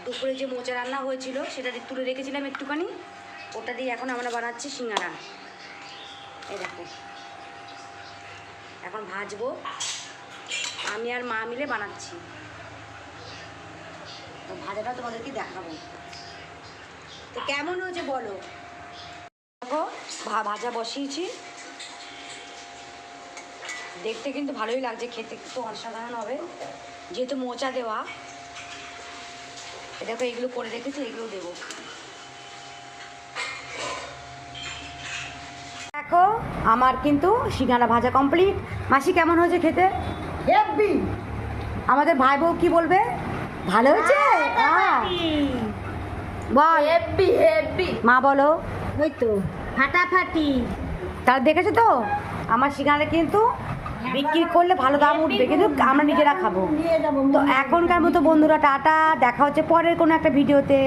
দুপুরে যে মোচা রান্না হয়েছিল সেটা তুলে রেখেছিলাম একটুখানি, ওটা দিয়ে এখন আমরা বানাচ্ছি সিঙ্গারা। এই দেখো এখন ভাজবো, আমি আর মা মিলে বানাচ্ছি। তো ভাজাটা তোমাদেরকে দেখাবো। তো কেমন হয়েছে বলো। দেখো ভাজা বসিয়েছি, দেখতে কিন্তু ভালোই লাগছে, খেতে কিন্তু অসাধারণ হবে যেহেতু মোচা দেওয়া। দেখো এগুলো করে রেখেছি, এগুলো দেবো। দেখো আমার কিন্তু সিঙ্গারা ভাজা কমপ্লিট। মাসি কেমন হয়েছে খেতে? হেভি। আমাদের ভাই বউ কি বলবে? ভালো হয়েছে বল। Heavy heavy. মা বলো। ওই তো ফাটাফাটি। তারা দেখেছো তো আমার সিঙ্গারা কিন্তু বিক্রি করলে ভালো দাম উঠবে, কিন্তু আমরা নিজেরা খাবো। তো এখনকার মতো বন্ধুরা টাটা, দেখা হচ্ছে পরের কোনো একটা ভিডিওতে।